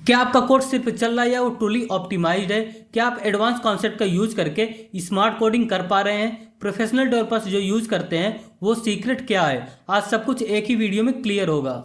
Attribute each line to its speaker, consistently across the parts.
Speaker 1: क्या आपका कोड सिर्फ चल रहा है या वो ट्रूली ऑप्टिमाइज्ड है? क्या आप एडवांस कॉन्सेप्ट का यूज करके स्मार्ट कोडिंग कर पा रहे हैं? प्रोफेशनल डेवलपर्स जो यूज करते हैं वो सीक्रेट क्या है? आज सब कुछ एक ही वीडियो में क्लियर होगा।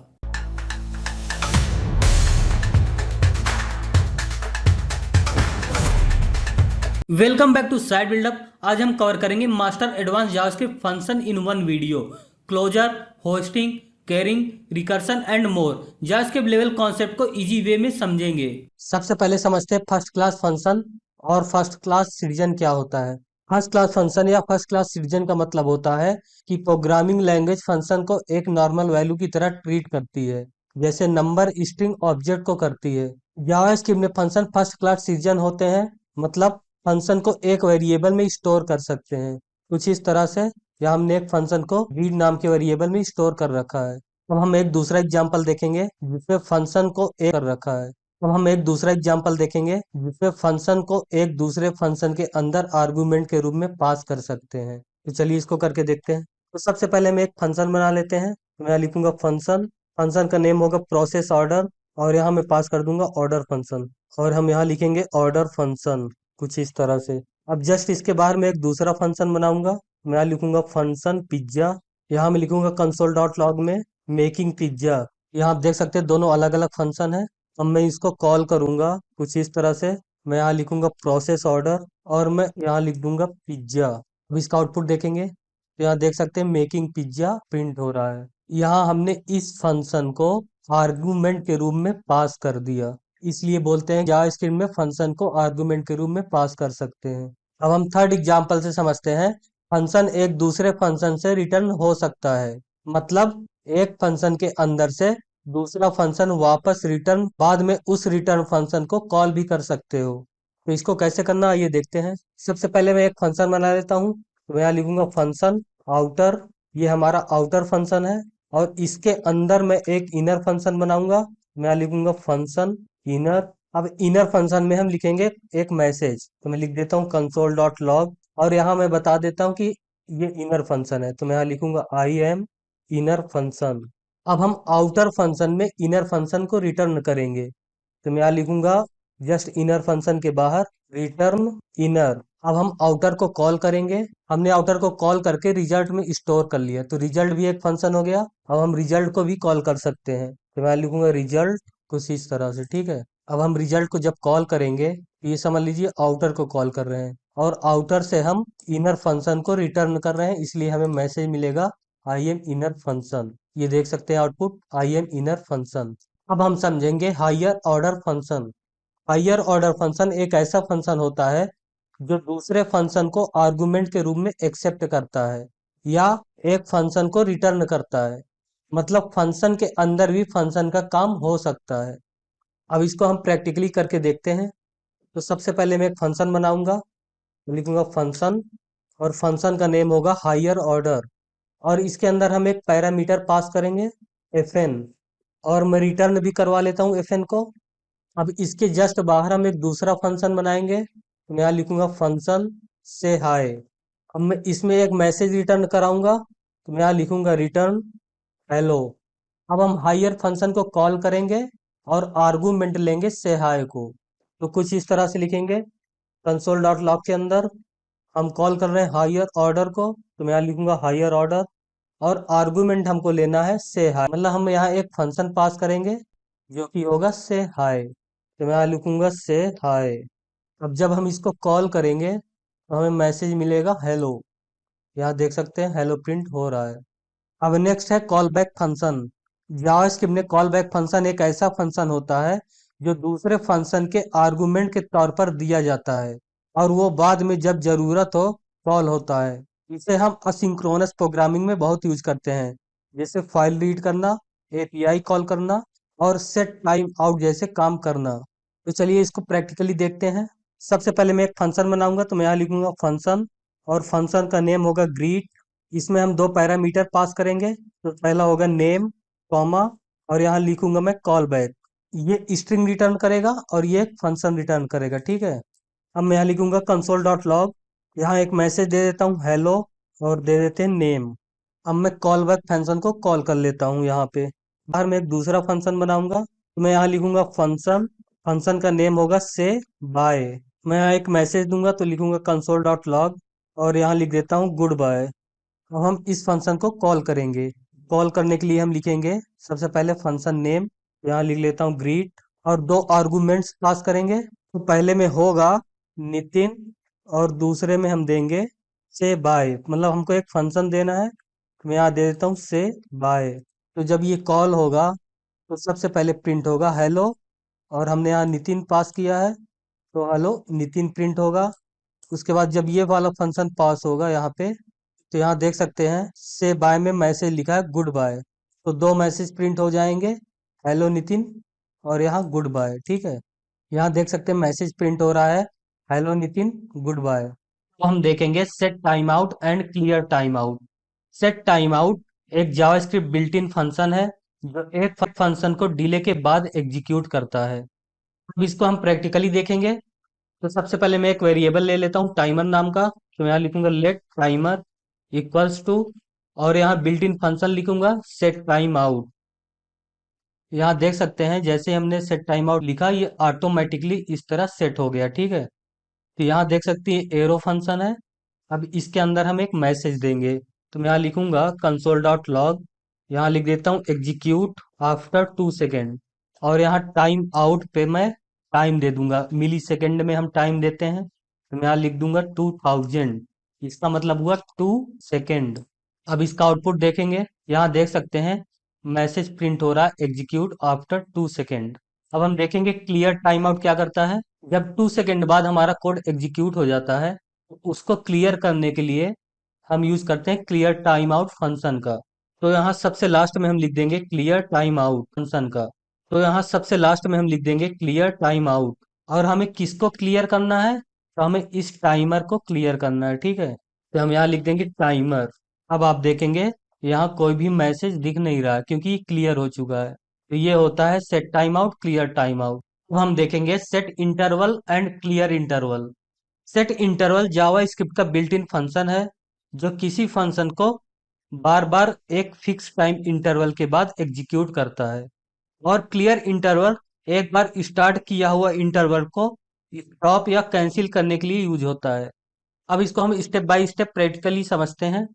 Speaker 1: Welcome back to side build up. आज हम कवर करेंगे master advance JavaScript function in one video. Closure, hoisting, currying, recursion and more JavaScript level concept को इजी वे में समझेंगे। सबसे पहले समझते हैं फर्स्ट क्लास फंक्शन और फर्स्ट क्लास सिटीजन क्या होता है। फर्स्ट क्लास फंक्शन या फर्स्ट क्लास सिटीजन का मतलब होता है कि प्रोग्रामिंग लैंग्वेज फंक्शन को एक नॉर्मल वैल्यू की तरह ट्रीट करती है, जैसे नंबर स्ट्रिंग ऑब्जेक्ट को करती है। जावास्क्रिप्ट में फंक्शन फर्स्ट क्लास सिटीजन होते हैं, मतलब फंक्शन को एक वेरिएबल में स्टोर कर सकते हैं। कुछ इस तरह से यहाँ हमने एक फंक्शन को रीड नाम के वेरिएबल में स्टोर कर रखा है। अब हम एक दूसरा एग्जांपल देखेंगे जिसमें फंक्शन को एक कर रखा है। अब हम एक दूसरा एग्जांपल देखेंगे जिसमें फंक्शन को एक दूसरे फंक्शन के अंदर आर्गुमेंट के रूप में पास कर सकते हैं। तो चलिए इसको करके देखते हैं। तो सबसे पहले हम एक फंक्शन बना लेते हैं। तो मैं लिखूंगा फंक्शन। फंक्शन का नेम होगा प्रोसेस ऑर्डर और यहाँ मैं पास कर दूंगा ऑर्डर फंक्शन। और हम यहाँ लिखेंगे ऑर्डर फंक्शन कुछ इस तरह से। अब जस्ट इसके बाहर मैं एक दूसरा फंक्शन बनाऊंगा। मैं यहाँ लिखूंगा फंक्शन पिज्जा। यहाँ मैं लिखूंगा कंसोल डॉट लॉग में मेकिंग पिज्जा। यहाँ आप देख सकते हैं दोनों अलग अलग फंक्शन है। अब मैं इसको कॉल करूंगा कुछ इस तरह से। मैं यहाँ लिखूंगा प्रोसेस ऑर्डर और मैं यहाँ लिख दूंगा पिज्जा। अब इसका आउटपुट देखेंगे तो यहाँ देख सकते हैं मेकिंग पिज्जा प्रिंट हो रहा है। यहाँ हमने इस फंक्शन को आर्गुमेंट के रूप में पास कर दिया, इसलिए बोलते हैं जावास्क्रिप्ट में फंक्शन को आर्गुमेंट के रूप में पास कर सकते हैं। अब हम थर्ड एग्जांपल से समझते हैं। फंक्शन एक दूसरे फंक्शन से रिटर्न हो सकता है, मतलब एक फंक्शन के अंदर से दूसरा फंक्शन वापस रिटर्न बाद में उस रिटर्न फंक्शन को कॉल भी कर सकते हो। तो इसको कैसे करना है ये देखते हैं। सबसे पहले मैं एक फंक्शन बना लेता हूँ। तो मैं यहाँ लिखूंगा फंक्शन आउटर। ये हमारा आउटर फंक्शन है और इसके अंदर मैं एक इनर फंक्शन बनाऊंगा। मैं यहाँ लिखूंगा फंक्शन इनर। अब इनर फंक्शन में हम लिखेंगे एक मैसेज। तो मैं लिख देता हूँ कंसोल डॉट लॉग और यहाँ मैं बता देता हूँ कि ये इनर फंक्शन है। तो मैं यहाँ लिखूंगा आई एम इनर फंक्शन। अब हम आउटर फंक्शन में इनर फंक्शन को रिटर्न करेंगे। तो मैं यहाँ लिखूंगा जस्ट इनर फंक्शन के बाहर रिटर्न इनर। अब हम आउटर को कॉल करेंगे। हमने आउटर को कॉल करके रिजल्ट में स्टोर कर लिया, तो रिजल्ट भी एक फंक्शन हो गया। अब हम रिजल्ट को भी कॉल कर सकते हैं। तो मैं लिखूंगा रिजल्ट कुछ इस तरह से, ठीक है। अब हम रिजल्ट को जब कॉल करेंगे तो ये समझ लीजिए आउटर को कॉल कर रहे हैं और आउटर से हम इनर फंक्शन को रिटर्न कर रहे हैं, इसलिए हमें मैसेज मिलेगा आई एम इनर फंक्शन। ये देख सकते हैं output I am inner function. अब हम समझेंगे higher order function. Higher order function एक ऐसा फंक्शन होता है जो दूसरे फंक्शन को आर्गुमेंट के रूप में एक्सेप्ट करता है या एक फंक्शन को रिटर्न करता है, मतलब फंक्शन के अंदर भी फंक्शन का काम हो सकता है। अब इसको हम प्रैक्टिकली करके देखते हैं। तो सबसे पहले मैं एक फंक्शन बनाऊंगा। लिखूंगा फंक्शन और फंक्शन का नेम होगा हायर ऑर्डर और इसके अंदर हम एक पैरामीटर पास करेंगे fn और मैं रिटर्न भी करवा लेता हूँ fn को। अब इसके जस्ट बाहर हम एक दूसरा फंक्शन बनाएंगे। तो मैं यहाँ लिखूंगा फंक्शन से हाय। अब मैं इसमें एक मैसेज रिटर्न कराऊंगा। तो मैं यहाँ लिखूंगा रिटर्न हेलो। अब हम हायर फंक्शन को कॉल करेंगे और आर्गुमेंट लेंगे से हाय को। तो कुछ इस तरह से लिखेंगे कंसोल डॉट लॉग के अंदर हम कॉल कर रहे हैं हायर ऑर्डर को। तो मैं यहाँ लिखूंगा हायर ऑर्डर और आर्गुमेंट हमको लेना है से हाय, मतलब हम यहाँ एक फंक्शन पास करेंगे जो कि होगा से हाय। तो मैं यहाँ लिखूंगा से हाय। अब जब हम इसको कॉल करेंगे तो हमें मैसेज मिलेगा हेलो। यहाँ देख सकते हैं हेलो प्रिंट हो रहा है। अब नेक्स्ट है कॉल बैक फंक्शन। जावास्क्रिप्ट में कॉल बैक फंक्शन एक ऐसा फंक्शन होता है जो दूसरे फंक्शन के आर्गुमेंट के तौर पर दिया जाता है और वो बाद में जब जरूरत हो कॉल होता है। इसे हम असिंक्रोनस प्रोग्रामिंग में बहुत यूज करते हैं, जैसे फाइल रीड करना, एपीआई कॉल करना और सेट टाइम आउट जैसे काम करना। तो चलिए इसको प्रैक्टिकली देखते हैं। सबसे पहले मैं एक फंक्शन बनाऊंगा। तो मैं यहाँ लिखूंगा फंक्शन और फंक्शन का नेम होगा ग्रीट। इसमें हम दो पैरामीटर पास करेंगे। तो पहला होगा नेम कॉमा और यहाँ लिखूंगा मैं कॉल बैक। ये स्ट्रिंग रिटर्न करेगा और ये फंक्शन रिटर्न करेगा, ठीक है। अब मैं यहाँ लिखूंगा कंसोल डॉट लॉग। यहाँ एक मैसेज दे देता हूँ हेलो और दे देते हैं नेम। अब मैं कॉल बैक फंक्शन को कॉल कर लेता हूँ। यहाँ पे बाहर मैं एक दूसरा फंक्शन बनाऊंगा। तो मैं यहाँ लिखूंगा फंक्शन फंक्शन का नेम होगा से बाय। मैं यहाँ एक मैसेज दूंगा तो लिखूंगा कंसोल डॉट लॉग और यहाँ लिख देता हूँ गुड बाय। अब हम इस फंक्शन को कॉल करेंगे। कॉल करने के लिए हम लिखेंगे सबसे पहले फंक्शन नेम, यहाँ लिख लेता हूँ ग्रीट, और दो आर्गुमेंट्स पास करेंगे। तो पहले में होगा नितिन और दूसरे में हम देंगे से बाय, मतलब हमको एक फंक्शन देना है तो मैं यहाँ दे देता हूँ से बाय। तो जब ये कॉल होगा तो सबसे पहले प्रिंट होगा हेलो, और हमने यहाँ नितिन पास किया है तो हेलो नितिन प्रिंट होगा। उसके बाद जब ये वाला फंक्शन पास होगा यहाँ पे, तो यहाँ देख सकते हैं से बाय में मैसेज लिखा है गुड बाय, तो दो मैसेज प्रिंट हो जाएंगे, हेलो नितिन और यहाँ गुड बाय। ठीक है, यहाँ देख सकते हैं मैसेज प्रिंट हो रहा है हेलो नितिन गुड बाय। तो हम देखेंगे set time out and clear time out. Set time out एक जावास्क्रिप्ट बिल्ट इन फंक्शन है जो एक फंक्शन को डिले के बाद एग्जीक्यूट करता है। अब इसको हम प्रैक्टिकली देखेंगे। तो सबसे पहले मैं एक वेरिएबल ले लेता हूँ टाइमर नाम का, तो यहाँ लिखूंगा लेट टाइमर इक्वल्स टू, और यहाँ बिल्ट इन फंक्शन लिखूंगा सेट टाइम आउट। यहाँ देख सकते हैं जैसे हमने सेट टाइम आउट लिखा ये ऑटोमेटिकली इस तरह सेट हो गया। ठीक है, तो यहाँ देख सकते हैं एरो फंक्शन है। अब इसके अंदर हम एक मैसेज देंगे, तो मैं यहाँ लिखूंगा कंसोल डॉट लॉग, यहाँ लिख देता हूँ एग्जीक्यूट आफ्टर 2 सेकेंड, और यहाँ टाइम आउट पे मैं टाइम दे दूंगा, मिली सेकेंड में हम टाइम देते हैं तो मैं यहाँ लिख दूंगा 2000, इसका मतलब हुआ 2 सेकेंड। अब इसका आउटपुट देखेंगे, यहाँ देख सकते हैं मैसेज प्रिंट हो रहा है एग्जीक्यूट आफ्टर 2 सेकेंड। अब हम देखेंगे क्लियर टाइम आउट क्या करता है। जब 2 सेकेंड बाद हमारा कोड एग्जीक्यूट हो जाता है तो उसको क्लियर करने के लिए हम यूज करते हैं क्लियर टाइम आउट फंक्शन का। तो यहाँ सबसे लास्ट में हम लिख देंगे क्लियर टाइम आउट फंक्शन का। तो यहाँ सबसे लास्ट में हम लिख देंगे क्लियर टाइम आउट, और हमें किसको क्लियर करना है, तो हमें इस टाइमर को क्लियर करना है। ठीक है, तो हम यहाँ लिख देंगे टाइमर। अब आप देखेंगे यहाँ कोई भी मैसेज दिख नहीं रहा है क्योंकि ये क्लियर हो चुका है। तो ये होता है set time out clear time out. तो हम देखेंगे set interval and clear interval. Set interval Java script का बिल्ट इन फंक्शन है जो किसी फंक्शन को बार बार एक फिक्स टाइम इंटरवल के बाद एग्जीक्यूट करता है। और क्लियर इंटरवल एक बार स्टार्ट किया हुआ इंटरवल को स्टॉप या कैंसिल करने के लिए यूज होता है। अब इसको हम स्टेप बाय स्टेप प्रैक्टिकली समझते हैं।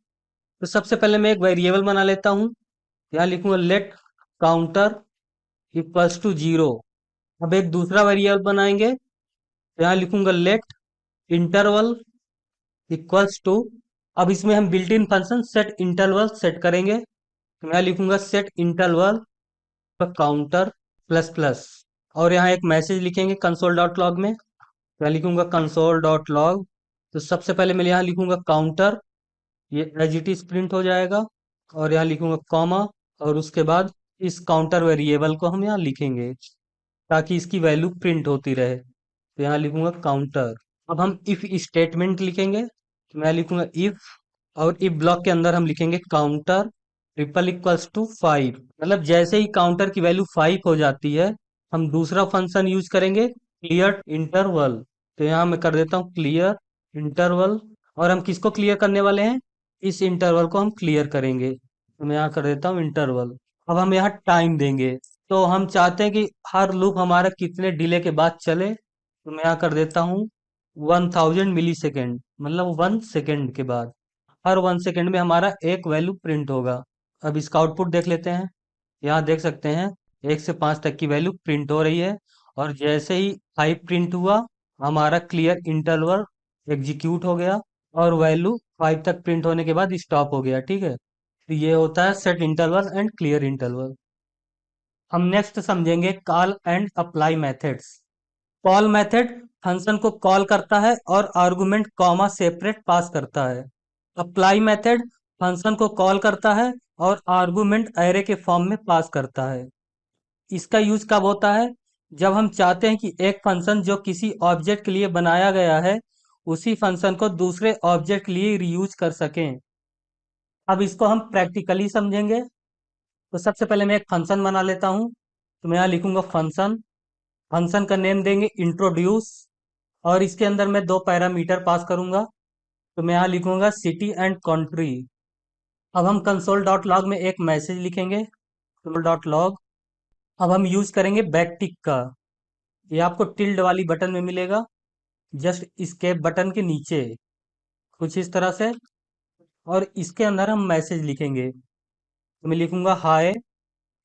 Speaker 1: तो सबसे पहले मैं एक वेरिएबल बना लेता हूँ, यहाँ लिखूंगा लेट काउंटर इक्वल्स टू 0। अब एक दूसरा वेरिएबल बनाएंगे, तो यहाँ लिखूंगा लेट इंटरवल इक्वल्स टू, अब इसमें हम built in function set interval set करेंगे, तो मैं लिखूंगा set interval counter plus plus, और यहाँ एक मैसेज लिखेंगे कंसोल डॉट लॉग में, मैं लिखूंगा कंसोल डॉट लॉग। तो सबसे पहले मैं यहाँ लिखूंगा काउंटर, ये एज इट इज प्रिंट हो जाएगा, और यहाँ लिखूंगा कॉमा, और उसके बाद इस काउंटर वेरिएबल को हम यहाँ लिखेंगे ताकि इसकी वैल्यू प्रिंट होती रहे, तो यहाँ लिखूंगा काउंटर। अब हम इफ स्टेटमेंट लिखेंगे, तो मैं लिखूंगा इफ, और इफ ब्लॉक के अंदर हम लिखेंगे काउंटर ट्रिपल इक्वल्स टू 5, मतलब जैसे ही काउंटर की वैल्यू 5 हो जाती है हम दूसरा फंक्शन यूज करेंगे क्लियर इंटरवल। तो यहाँ मैं कर देता हूँ क्लियर इंटरवल, और हम किसको क्लियर करने वाले हैं, इस इंटरवल को हम क्लियर करेंगे, तो मैं यहाँ कर देता हूँ इंटरवल। अब हम यहाँ टाइम देंगे, तो हम चाहते हैं कि हर लूप हमारा कितने डिले के बाद चले, तो मैं यहाँ कर देता हूँ 1000 मिली सेकेंड, मतलब 1 सेकेंड के बाद हर 1 सेकेंड में हमारा एक वैल्यू प्रिंट होगा। अब इसका आउटपुट देख लेते हैं, यहाँ देख सकते हैं 1 से 5 तक की वैल्यू प्रिंट हो रही है, और जैसे ही 5 प्रिंट हुआ हमारा क्लियर इंटरवल एग्जीक्यूट हो गया, और वैल्यू 5 तक प्रिंट होने के बाद स्टॉप हो गया। ठीक है, तो ये होता है set interval and clear interval. हम नेक्स्ट समझेंगे call and apply methods. Call method function को कॉल करता है और आर्गुमेंट कॉमा सेपरेट पास करता है। अप्लाई मेथड फंक्शन को कॉल करता है और आर्गुमेंट एरे के फॉर्म में पास करता है। इसका यूज कब होता है, जब हम चाहते हैं कि एक फंक्शन जो किसी ऑब्जेक्ट के लिए बनाया गया है उसी फंक्शन को दूसरे ऑब्जेक्ट के लिए रीयूज कर सकें। अब इसको हम प्रैक्टिकली समझेंगे। तो सबसे पहले मैं एक फंक्शन बना लेता हूँ, तो मैं यहाँ लिखूंगा फंक्शन, फंक्शन का नेम देंगे इंट्रोड्यूस, और इसके अंदर मैं दो पैरामीटर पास करूंगा, तो मैं यहाँ लिखूंगा सिटी एंड कंट्री। अब हम कंसोल डॉट लॉग में एक मैसेज लिखेंगे कंसोल डॉट लॉग। अब हम यूज करेंगे बैकटिक का, ये आपको टिल्ड वाली बटन में मिलेगा, जस्ट इसके बटन के नीचे कुछ इस तरह से। और इसके अंदर हम मैसेज लिखेंगे। तो मैं लिखूंगा हाय,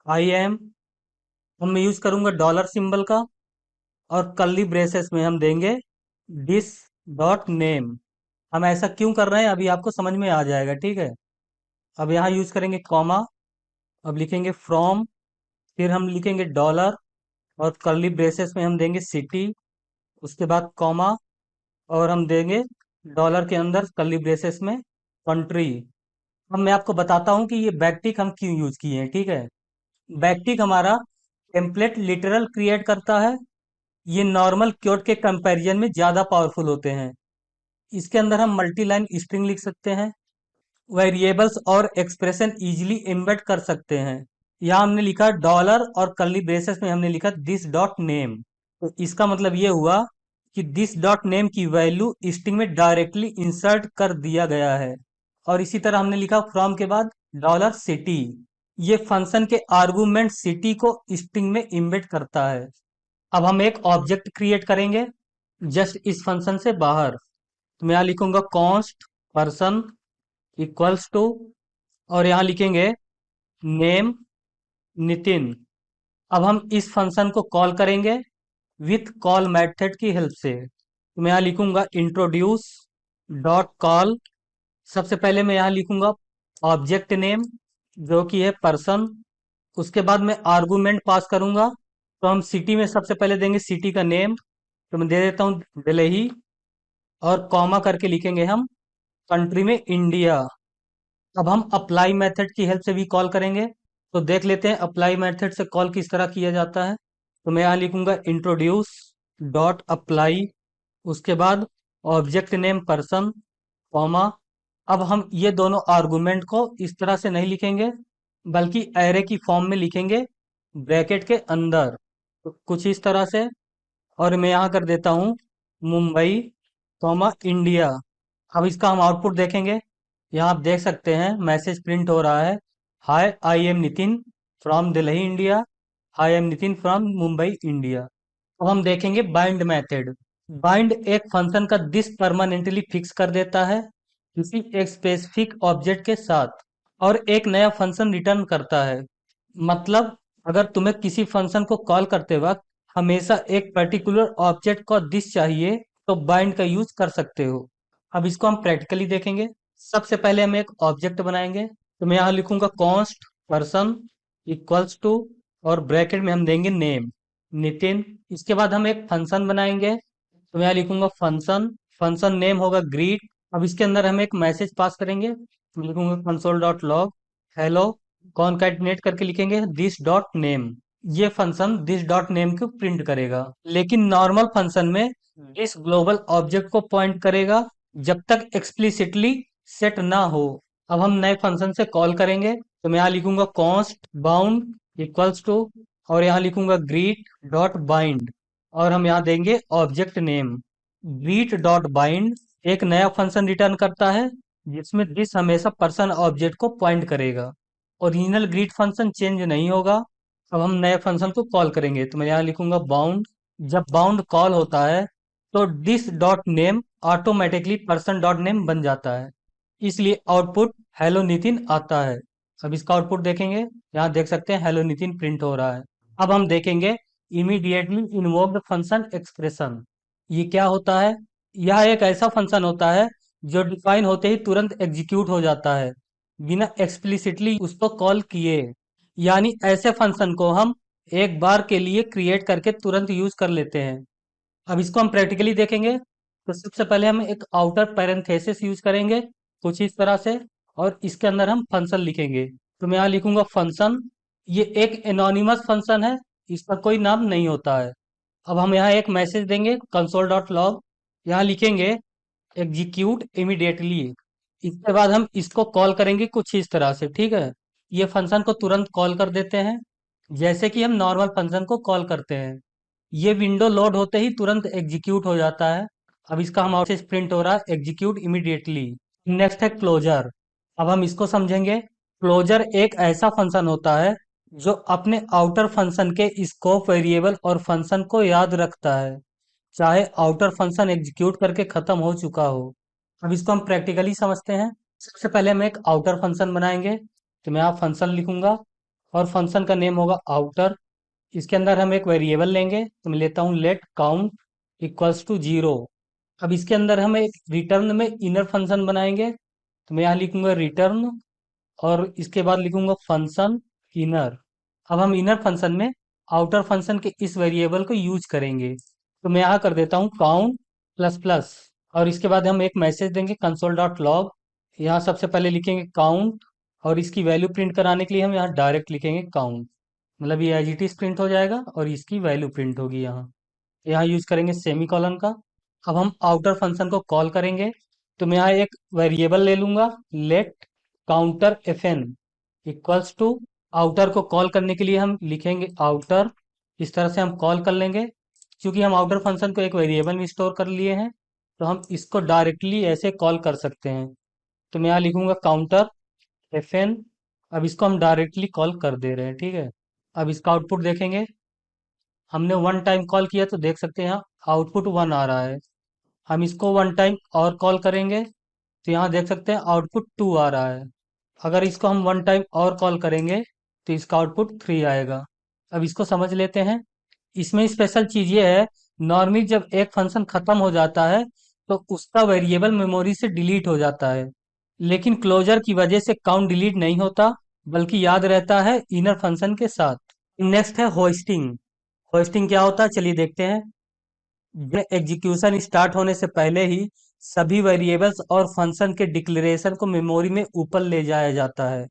Speaker 1: आई एम। अब मैं यूज करूंगा डॉलर सिंबल का, और कर्ली ब्रेसेस में हम देंगे दिस डॉट नेम। हम ऐसा क्यों कर रहे हैं अभी आपको समझ में आ जाएगा, ठीक है। अब यहाँ यूज करेंगे कॉमा। अब लिखेंगे फ्रॉम, फिर हम लिखेंगे डॉलर, और कर्ली ब्रेसेस में हम देंगे सिटी, उसके बाद कॉमा, और हम देंगे डॉलर के अंदर कर्ली ब्रेसेस में कंट्री। अब मैं आपको बताता हूँ कि ये बैकटिक हम क्यों यूज किए हैं, ठीक है। बैकटिक हमारा टेम्पलेट लिटरल क्रिएट करता है। ये नॉर्मल कोड के कंपैरिजन में ज्यादा पावरफुल होते हैं। इसके अंदर हम मल्टी लाइन स्ट्रिंग लिख सकते हैं, वेरिएबल्स और एक्सप्रेशन इजीली एम्बेड कर सकते हैं। यहाँ हमने लिखा डॉलर, और कर्ली ब्रेसेस में हमने लिखा दिस डॉट नेम। तो इसका मतलब ये हुआ कि दिस डॉट नेम की वैल्यू स्ट्रिंग में डायरेक्टली इंसर्ट कर दिया गया है। और इसी तरह हमने लिखा फ्रॉम के बाद डॉलर सिटी। ये फंक्शन के आर्गुमेंट सिटी को स्ट्रिंग में इम्बेड करता है। अब हम एक ऑब्जेक्ट क्रिएट करेंगे जस्ट इस फंक्शन से बाहर। तो मैं यहाँ लिखूंगा कॉन्स्ट पर्सन इक्वल्स टू, और यहाँ लिखेंगे नेम नितिन। अब हम इस फंक्शन को कॉल करेंगे विथ कॉल मेथड की हेल्प से। तो मैं यहाँ लिखूंगा इंट्रोड्यूस डॉट कॉल। सबसे पहले मैं यहाँ लिखूंगा ऑब्जेक्ट नेम, जो कि है पर्सन। उसके बाद मैं आर्गुमेंट पास करूंगा। तो हम सिटी में सबसे पहले देंगे सिटी का नेम, तो मैं दे देता हूँ दिल्ली, और कॉमा करके लिखेंगे हम कंट्री में इंडिया। अब हम अप्लाई मेथड की हेल्प से भी कॉल करेंगे। तो देख लेते हैं अप्लाई मेथड से कॉल किस तरह किया जाता है। तो मैं यहाँ लिखूंगा इंट्रोड्यूस डॉट अप्लाई, उसके बाद ऑब्जेक्ट नेम पर्सन, कॉमा। अब हम ये दोनों आर्गुमेंट को इस तरह से नहीं लिखेंगे, बल्कि एरे की फॉर्म में लिखेंगे ब्रैकेट के अंदर, तो कुछ इस तरह से। और मैं यहाँ कर देता हूँ मुंबई, कॉमा इंडिया। अब इसका हम आउटपुट देखेंगे। यहाँ आप देख सकते हैं मैसेज प्रिंट हो रहा है, hi I am Nitin from Delhi India, hi am Nitin from Mumbai India. अब हम देखेंगे बाइंड मेथड। बाइंड एक फंक्शन का दिस परमानेंटली फिक्स कर देता है किसी एक स्पेसिफिक ऑब्जेक्ट के साथ, और एक नया फंक्शन रिटर्न करता है। मतलब अगर तुम्हें किसी फंक्शन को कॉल करते वक्त हमेशा एक पर्टिकुलर ऑब्जेक्ट का दिस चाहिए, तो बाइंड का यूज कर सकते हो। अब इसको हम प्रैक्टिकली देखेंगे। सबसे पहले हम एक ऑब्जेक्ट बनाएंगे। तो मैं यहाँ लिखूंगा कॉन्स्ट पर्सन इक्वल्स टू, और ब्रैकेट में हम देंगे नेम नितिन। इसके बाद हम एक फंक्शन बनाएंगे। तो मैं यहाँ लिखूंगा फंक्शन, फंक्शन नेम होगा ग्रीट। अब इसके अंदर हम एक मैसेज पास करेंगे। मैं लिखूंगा console dot log hello, concatenate करके लिखेंगे दिस डॉट नेम। ये फंक्शन दिस डॉट नेम को प्रिंट करेगा, लेकिन नॉर्मल फंक्शन में इस ग्लोबल ऑब्जेक्ट को पॉइंट करेगा जब तक एक्सप्लिसिटली सेट ना हो। अब हम नए फंक्शन से कॉल करेंगे। तो मैं यहाँ लिखूंगा कॉन्स्ट बाउंड इक्वल्स टू, और यहाँ लिखूंगा ग्रीट डॉट बाइंड, और हम यहाँ देंगे object name. Greet dot bind एक नया फंक्शन रिटर्न करता है जिसमें दिस हमेशा पर्सन ऑब्जेक्ट को पॉइंट करेगा। ओरिजिनल ग्रीट फंक्शन चेंज नहीं होगा। अब हम नए फंक्शन को कॉल करेंगे। तो मैं यहाँ लिखूंगा बाउंड। जब बाउंड कॉल होता है तो this dot name automatically person dot name बन जाता है, इसलिए आउटपुट हेलो नितिन आता है। अब इसका आउटपुट देखेंगे। यहाँ देख सकते हैं हेलो नितिन प्रिंट हो रहा है। अब हम देखेंगे इमीडिएटली इन्वोक्ड फंक्शन एक्सप्रेशन। ये क्या होता है? यह एक ऐसा फंक्शन होता है जो डिफाइन होते ही तुरंत एग्जीक्यूट हो जाता है बिना एक्सप्लिसिटली उसको कॉल किए। यानी ऐसे फंक्शन को हम एक बार के लिए क्रिएट करके तुरंत यूज कर लेते हैं। अब इसको हम प्रैक्टिकली देखेंगे। तो सबसे पहले हम एक आउटर पैरेंथेसिस यूज करेंगे कुछ इस तरह से, और इसके अंदर हम फंक्शन लिखेंगे। तो मैं यहाँ लिखूंगा फंक्शन। ये एक एनोनिमस फंक्शन है, इसका कोई नाम नहीं होता है। अब हम यहाँ एक मैसेज देंगे कंसोल डॉट लॉग, यहाँ लिखेंगे एग्जीक्यूट इमीडिएटली। इसके बाद हम इसको कॉल करेंगे कुछ इस तरह से, ठीक है। ये फंक्शन को तुरंत कॉल कर देते हैं जैसे कि हम नॉर्मल फंक्शन को कॉल करते हैं। ये विंडो लोड होते ही तुरंत एग्जीक्यूट हो जाता है। अब इसका हम आउटपुट प्रिंट हो रहा है एग्जीक्यूट इमीडिएटली। नेक्स्ट है क्लोजर। अब हम इसको समझेंगे। क्लोजर एक ऐसा फंक्शन होता है जो अपने आउटर फंक्शन के स्कोप वेरिएबल और फंक्शन को याद रखता है, चाहे आउटर फंक्शन एग्जीक्यूट करके खत्म हो चुका हो। अब इसको हम प्रैक्टिकली समझते हैं। सबसे पहले हम एक आउटर फंक्शन बनाएंगे, तो मैं यहाँ फंक्शन लिखूंगा और फंक्शन का नेम होगा आउटर। इसके अंदर हम एक वेरिएबल लेंगे, तो मैं लेता हूँ लेट काउंट इक्वल्स टू 0। अब इसके अंदर हम एक रिटर्न में इनर फंक्शन बनाएंगे, तो मैं यहाँ लिखूंगा रिटर्न और इसके बाद लिखूंगा फंक्शन इनर। अब हम इनर फंक्शन में आउटर फंक्शन के इस वेरिएबल को यूज करेंगे, तो मैं यहाँ कर देता हूँ काउंट प्लस प्लस और इसके बाद हम एक मैसेज देंगे कंसोल डॉट लॉग। यहाँ सबसे पहले लिखेंगे काउंट और इसकी वैल्यू प्रिंट कराने के लिए हम यहाँ डायरेक्ट लिखेंगे काउंट, मतलब ये एज इट इज प्रिंट हो जाएगा और इसकी वैल्यू प्रिंट होगी। यहाँ यहाँ यूज करेंगे सेमी कॉलन का। अब हम आउटर फंक्शन को कॉल करेंगे, तो मैं यहाँ एक वेरिएबल ले लूंगा let counter F N equals to. Outer को कॉल करने के लिए हम लिखेंगे आउटर, इस तरह से हम कॉल कर लेंगे। क्योंकि हम आउटर फंक्शन को एक वेरिएबल में स्टोर कर लिए हैं, तो हम इसको डायरेक्टली ऐसे कॉल कर सकते हैं। तो मैं यहाँ लिखूंगा काउंटर एफ एन। अब इसको हम डायरेक्टली कॉल कर दे रहे हैं, ठीक है। अब इसका आउटपुट देखेंगे, हमने वन टाइम कॉल किया तो देख सकते हैं यहाँ आउटपुट 1 आ रहा है। हम इसको वन टाइम और कॉल करेंगे, तो यहाँ देख सकते हैं आउटपुट 2 आ रहा है। अगर इसको हम वन टाइम और कॉल करेंगे तो इसका आउटपुट 3 आएगा। अब इसको समझ लेते हैं। इसमें स्पेशल चीज ये है, नॉर्मली जब एक फंक्शन खत्म हो जाता है तो उसका वेरिएबल मेमोरी से डिलीट हो जाता है, लेकिन क्लोजर की वजह से काउंट डिलीट नहीं होता, बल्कि याद रहता है इनर फंक्शन के साथ। नेक्स्ट है होस्टिंग। होस्टिंग क्या होता है चलिए देखते हैं। एग्जीक्यूशन स्टार्ट होने से पहले ही सभी वेरिएबल्स और फंक्शन के डिक्लेरेशन को मेमोरी में ऊपर ले जाया जाता है,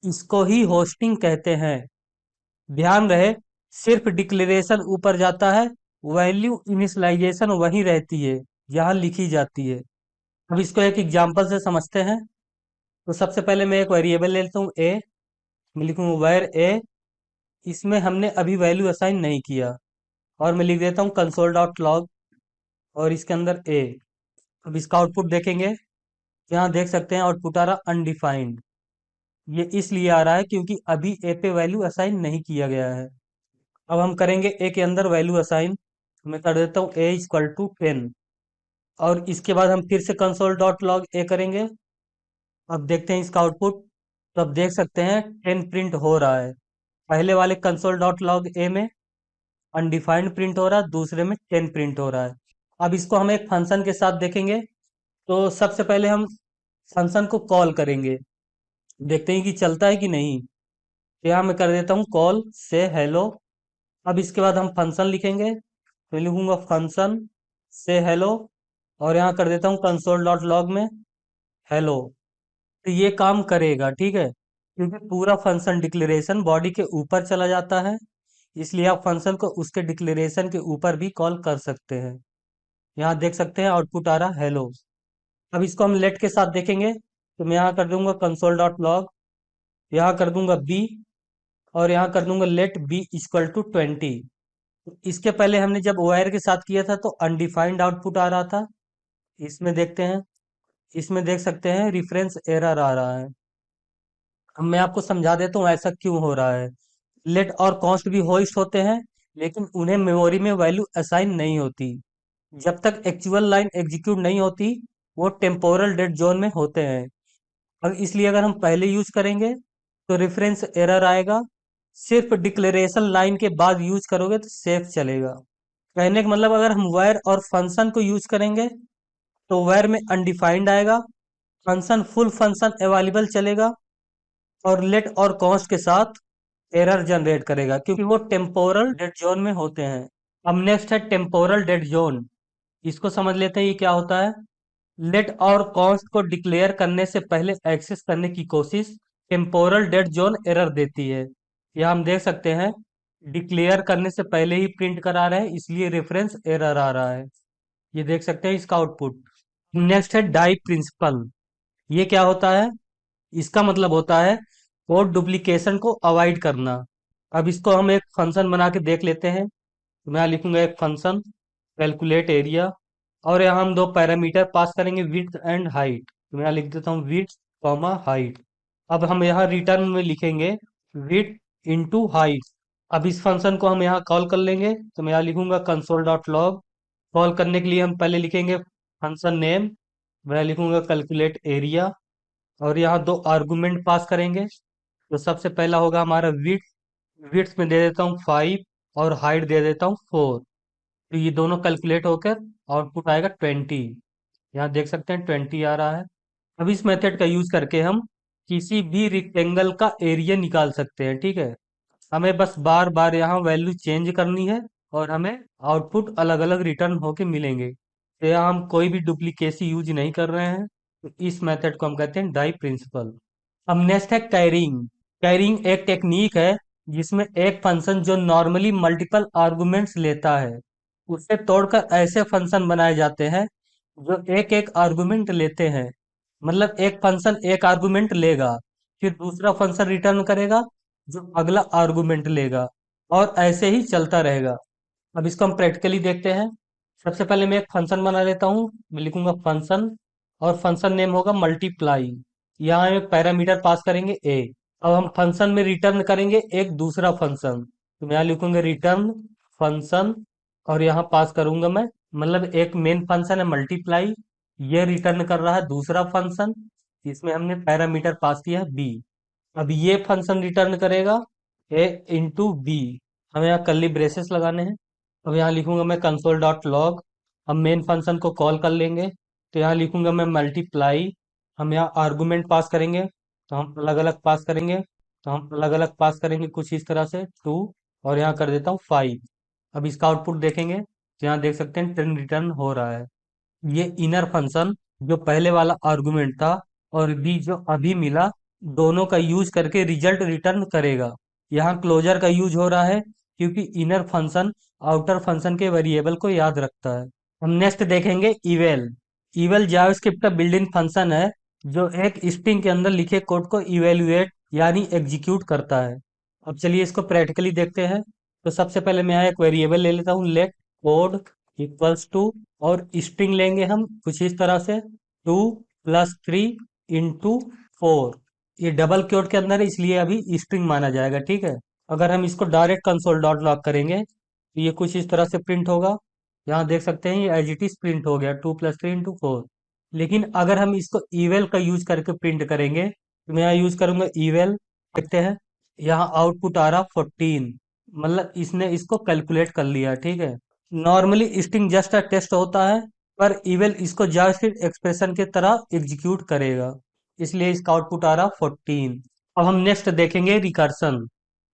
Speaker 1: इसको ही होस्टिंग कहते हैं। ध्यान रहे, सिर्फ डिक्लेरेशन ऊपर जाता है, वैल्यू इनिशियलाइजेशन वहीं रहती है जहां लिखी जाती है। अब इसको एक एग्जांपल से समझते हैं। तो सबसे पहले मैं एक वेरिएबल ले लेता हूँ ए, मैं लिखूंगा वेर ए। इसमें हमने अभी वैल्यू असाइन नहीं किया और मैं लिख देता हूँ कंसोल डॉट लॉग और इसके अंदर ए। अब इसका आउटपुट देखेंगे, यहाँ देख सकते हैं आउटपुट आ रहा अनडिफाइंड। ये इसलिए आ रहा है क्योंकि अभी ए पे वैल्यू असाइन नहीं किया गया है। अब हम करेंगे ए के अंदर वैल्यू असाइन, मैं कर देता हूँ ए इक्वल टू 10 और इसके बाद हम फिर से कंसोल डॉट लॉग ए करेंगे। अब देखते हैं इसका आउटपुट, तो अब देख सकते हैं 10 प्रिंट हो रहा है। पहले वाले कंसोल डॉट लॉग ए में अनडिफाइंड प्रिंट हो रहा है, दूसरे में 10 प्रिंट हो रहा है। अब इसको हम एक फंक्शन के साथ देखेंगे, तो सबसे पहले हम फंक्शन को कॉल करेंगे, देखते हैं कि चलता है कि नहीं। तो यहाँ मैं कर देता हूँ कॉल से हेलो। अब इसके बाद हम फंक्शन लिखेंगे, तो लिखूंगा फंक्शन से हेलो और यहाँ कर देता हूँ कंसोल डॉट लॉग में हेलो। तो ये काम करेगा, ठीक है, क्योंकि पूरा फंक्शन डिक्लेरेशन बॉडी के ऊपर चला जाता है, इसलिए आप फंक्शन को उसके डिक्लेरेशन के ऊपर भी कॉल कर सकते हैं। यहाँ देख सकते हैं आउटपुट आ रहा हेलो। अब इसको हम लेट के साथ देखेंगे, तो मैं यहाँ कर दूंगा कंसोल डॉट लॉग, यहाँ कर दूंगा बी और यहाँ कर दूंगा लेट बी इक्वल टू 20। इसके पहले हमने जब वायर के साथ किया था तो अनडिफाइंड आउटपुट आ रहा था। इसमें देखते हैं, इसमें देख सकते हैं रिफरेंस एरर आ रहा है। अब मैं आपको समझा देता हूँ ऐसा क्यों हो रहा है। लेट और कॉन्स्ट भी होस्ट होते हैं, लेकिन उन्हें मेमोरी में वैल्यू असाइन नहीं होती। जब तक एक्चुअल लाइन एग्जीक्यूट नहीं होती, वो टेम्पोरल डेड जोन में होते हैं। अब इसलिए अगर हम पहले यूज करेंगे तो रेफरेंस एरर आएगा, सिर्फ डिक्लेरेशन लाइन के बाद यूज करोगे तो सेफ चलेगा। कहने का मतलब अगर हम वेर और फंक्शन को यूज करेंगे तो वेर में अनडिफाइंड आएगा, फंक्शन फुल फंक्शन अवेलेबल चलेगा और लेट और कॉन्स्ट के साथ एरर जनरेट करेगा, क्योंकि वो टेम्पोरल डेड जोन में होते हैं। अब नेक्स्ट है टेम्पोरल डेड जोन। इसको समझ लेते हैं ये क्या होता है। लेट और कॉन्स्ट को डिक्लेयर करने से पहले एक्सेस करने की कोशिश टेम्पोरल डेड जोन एरर देती है। यह हम देख सकते हैं डिक्लेयर करने से पहले ही प्रिंट करा रहे हैं, इसलिए रेफरेंस एरर आ रहा है। ये देख सकते हैं इसका आउटपुट। नेक्स्ट है डाई प्रिंसिपल। ये क्या होता है, इसका मतलब होता है कोड डुप्लीकेशन को अवॉइड करना। अब इसको हम एक फंक्शन बना के देख लेते हैं। तो मैं यहाँ लिखूंगा एक फंक्शन कैलकुलेट एरिया और यहाँ हम दो पैरामीटर पास करेंगे विड्थ एंड हाइट। तो मैं यहाँ लिख देता हूँ विड्थ कॉमा हाइट। अब हम यहाँ रिटर्न में लिखेंगे विड्थ इंटू हाइट। अब इस फंक्शन को हम यहाँ कॉल कर लेंगे, तो मैं यहाँ लिखूंगा कंसोल डॉट लॉग। कॉल करने के लिए हम पहले लिखेंगे फंक्शन नेम, मैं लिखूंगा कैलकुलेट एरिया, और यहाँ दो आर्गुमेंट पास करेंगे। तो सबसे पहला होगा हमारा विड्थ, विड्थ में दे देता हूँ 5 और हाइट दे देता हूँ 4। तो ये दोनों कैलकुलेट होकर आउटपुट आएगा 20। यहाँ देख सकते हैं 20 आ रहा है। अब इस मेथड का यूज करके हम किसी भी रेक्टेंगल का एरिया निकाल सकते हैं, ठीक है। हमें बस बार बार यहाँ वैल्यू चेंज करनी है और हमें आउटपुट अलग अलग रिटर्न होके मिलेंगे। तो यहाँ हम कोई भी डुप्लीकेसी यूज नहीं कर रहे हैं, तो इस मेथड को हम कहते हैं डाई प्रिंसिपल। अब नेक्स्ट है कैरिंग। कैरिंग एक टेक्निक है जिसमें एक फंक्शन जो नॉर्मली मल्टीपल आर्गुमेंट्स लेता है, उसे तोड़कर ऐसे फंक्शन बनाए जाते हैं जो एक एक आर्गुमेंट लेते हैं। मतलब एक फंक्शन एक आर्गुमेंट लेगा, फिर दूसरा फंक्शन रिटर्न करेगा जो अगला आर्गुमेंट लेगा, और ऐसे ही चलता रहेगा। अब इसको हम प्रैक्टिकली देखते हैं। सबसे पहले मैं एक फंक्शन बना लेता हूँ, मैं लिखूंगा फंक्शन, और फंक्शन नेम होगा मल्टीप्लाई। यहाँ एक पैरामीटर पास करेंगे ए। अब हम फंक्शन में रिटर्न करेंगे एक दूसरा फंक्शन, तो मैं यहाँ लिखूंगा रिटर्न फंक्शन, और यहाँ पास करूंगा मैं, मतलब एक मेन फंक्शन है मल्टीप्लाई, ये रिटर्न कर रहा है दूसरा फंक्शन, इसमें हमने पैरामीटर पास किया है बी। अब ये फंक्शन रिटर्न करेगा ए इंटू बी। हमें यहाँ कर्ली ब्रेसेस लगाने हैं। अब यहाँ लिखूंगा मैं कंसोल डॉट लॉग। हम मेन फंक्शन को कॉल कर लेंगे, तो यहाँ लिखूंगा मैं मल्टीप्लाई। हम यहाँ आर्गुमेंट पास करेंगे, तो हम अलग अलग पास करेंगे, कुछ इस तरह से 2, और यहाँ कर देता हूँ 5। अब इसका आउटपुट देखेंगे, तो यहाँ देख सकते हैं 10 रिटर्न हो रहा है। ये इनर फंक्शन जो पहले वाला आर्गुमेंट था और बी जो अभी मिला, दोनों का यूज करके रिजल्ट रिटर्न करेगा। यहाँ क्लोजर का यूज हो रहा है क्योंकि इनर फंक्शन आउटर फंक्शन के वेरिएबल को याद रखता है। हम नेक्स्ट देखेंगे इवेल। इवेल जावास्क्रिप्ट का बिल्ट इन फंक्शन है जो एक स्ट्रिंग के अंदर लिखे कोड को इवेलुएट यानी एग्जीक्यूट करता है। अब चलिए इसको प्रैक्टिकली देखते हैं। तो सबसे पहले मैं यहाँ एक वेरिएबल ले लेता हूँ, लेट कोड इक्वल्स टू, और स्ट्रिंग लेंगे हम कुछ इस तरह से 2 + 3 × 4। ये डबल क्योट के अंदर है इसलिए अभी स्ट्रिंग माना जाएगा, ठीक है। अगर हम इसको डायरेक्ट कंसोल डॉट लॉग करेंगे तो ये कुछ इस तरह से प्रिंट होगा। यहाँ देख सकते हैं ये एज इट इज प्रिंट हो गया 2 + 3 × 4। लेकिन अगर हम इसको इवेल का यूज करके प्रिंट करेंगे, तो मैं यहाँ यूज करूंगा इवेल। देखते हैं यहाँ आउटपुट आ रहा 14, मतलब इसने इसको कैलकुलेट कर लिया, ठीक है। Normally string just a test होता है, पर इवेल इसको जावास्क्रिप्ट एक्सप्रेशन के तरह एग्जीक्यूट करेगा, इसलिए इसका आउटपुट आ रहा 14। अब हम नेक्स्ट देखेंगे रिकर्सन।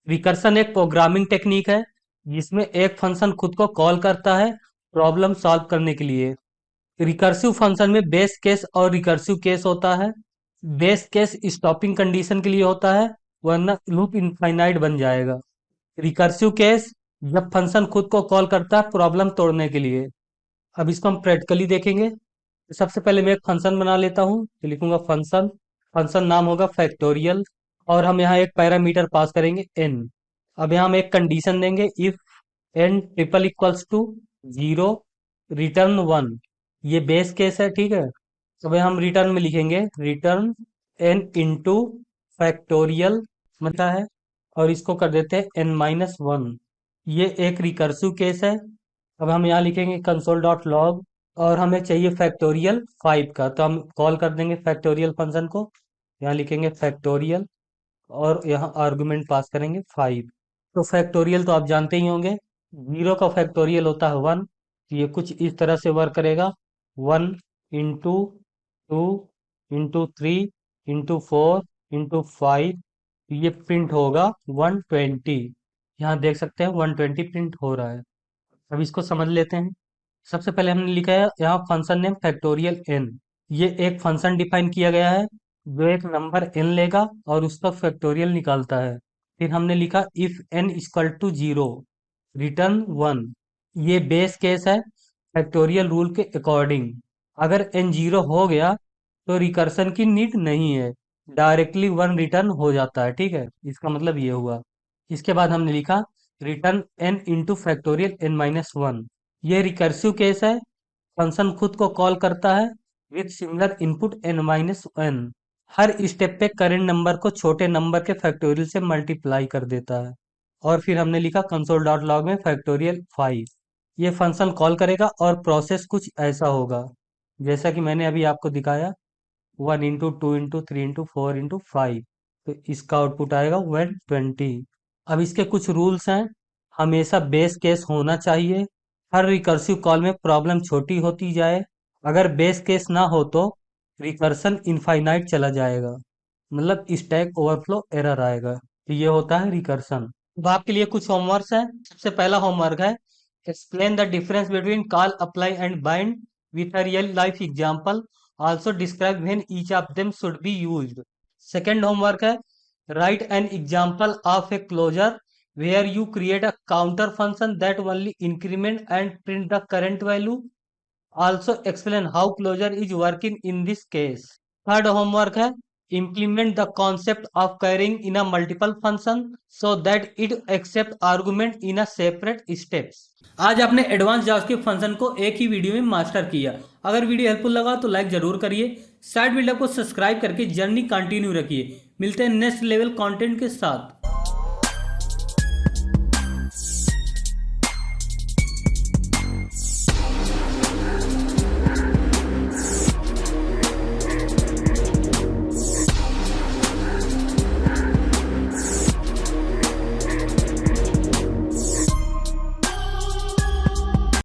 Speaker 1: रिकर्सन एक प्रोग्रामिंग टेक्निक है जिसमें एक फंक्शन खुद को कॉल करता है प्रॉब्लम सॉल्व करने के लिए। रिकर्सिव फंक्शन में बेस केस और रिकर्सिव केस होता है। बेस केस स्टॉपिंग कंडीशन के लिए होता है, वरना लूप इनफाइनाइट बन जाएगा। रिकर्सिव केस जब फंक्शन खुद को कॉल करता है प्रॉब्लम तोड़ने के लिए। अब इसको हम प्रैक्टिकली देखेंगे। तो सबसे पहले मैं एक फंक्शन बना लेता हूँ, तो लिखूंगा फंक्शन, फंक्शन नाम होगा फैक्टोरियल, और हम यहाँ एक पैरामीटर पास करेंगे n। अब यहाँ हम एक कंडीशन देंगे, if n triple equals to 0 return 1। ये बेस केस है, ठीक है। तो भाई हम रिटर्न में लिखेंगे रिटर्न n इंटू फैक्टोरियल मतलब है, और इसको कर देते हैं n-1। ये एक रिकर्सिव केस है। अब हम यहाँ लिखेंगे कंसोल डॉट लॉग, और हमें चाहिए फैक्टोरियल 5 का, तो हम कॉल कर देंगे फैक्टोरियल फंक्शन को। यहाँ लिखेंगे फैक्टोरियल, और यहाँ आर्गुमेंट पास करेंगे 5। तो फैक्टोरियल तो आप जानते ही होंगे, 0 का फैक्टोरियल होता है 1। ये कुछ इस तरह से वर्क करेगा, 1 × 2 × 3 × 4 × 5। ये प्रिंट होगा 120। यहाँ देख सकते हैं 120 प्रिंट हो रहा है। अब इसको समझ लेते हैं। सबसे पहले हमने लिखा है यहाँ फंक्शन नेम फैक्टोरियल n। ये एक फंक्शन डिफाइन किया गया है जो एक नंबर n लेगा और उसका फैक्टोरियल निकालता है। फिर हमने लिखा if n equal to 0 return 1। ये बेस केस है फैक्टोरियल रूल के अकॉर्डिंग। अगर n 0 हो गया तो रिकर्सन की नीड नहीं है, डायरेक्टली 1 रिटर्न हो जाता है, ठीक है। इसका मतलब ये हुआ। इसके बाद हमने लिखा return n into factorial n-1। ये रिकर्सिव केस है, फंक्शन खुद को कॉल करता है with similar input n-1। Her step पे करेंट नंबर को छोटे नंबर के फैक्टोरियल से मल्टीप्लाई कर देता है। और फिर हमने लिखा कंसोल डॉट लॉग में फैक्टोरियल 5। ये फंक्शन कॉल करेगा और प्रोसेस कुछ ऐसा होगा जैसा कि मैंने अभी आपको दिखाया, 1 इंटू 2 इंटू 3 इंटू 4 इंटू 5। तो इसका आउटपुट आएगा 120। अब इसके कुछ रूल्स हैं। हमेशा बेस केस होना चाहिए। हर रिकर्सिव कॉल में प्रॉब्लम छोटी होती जाए। अगर बेस केस ना हो तो रिकर्सन इनफाइनाइट चला जाएगा, मतलब स्टैक ओवरफ्लो एरर आएगा। तो ये होता है रिकर्सन। अब आपके लिए कुछ होमवर्क है। सबसे पहला होमवर्क है explain the difference between call apply and bind with a real life example. Also describe when each of them should be used. Second homework है write an example of a closure where you create a counter function that only increment and print the current value. Also explain how closure is working in this case. Third homework है implement the concept of carrying in a multiple function so that it accept argument in a separate steps. आज आपने advance JavaScript function को एक ही video में master किया। अगर video helpful लगा तो लाइक जरूर करिए। साइड बिल्डअप को सब्सक्राइब करके जर्नी कंटिन्यू रखिए। मिलते हैं नेक्स्ट लेवल कंटेंट के साथ।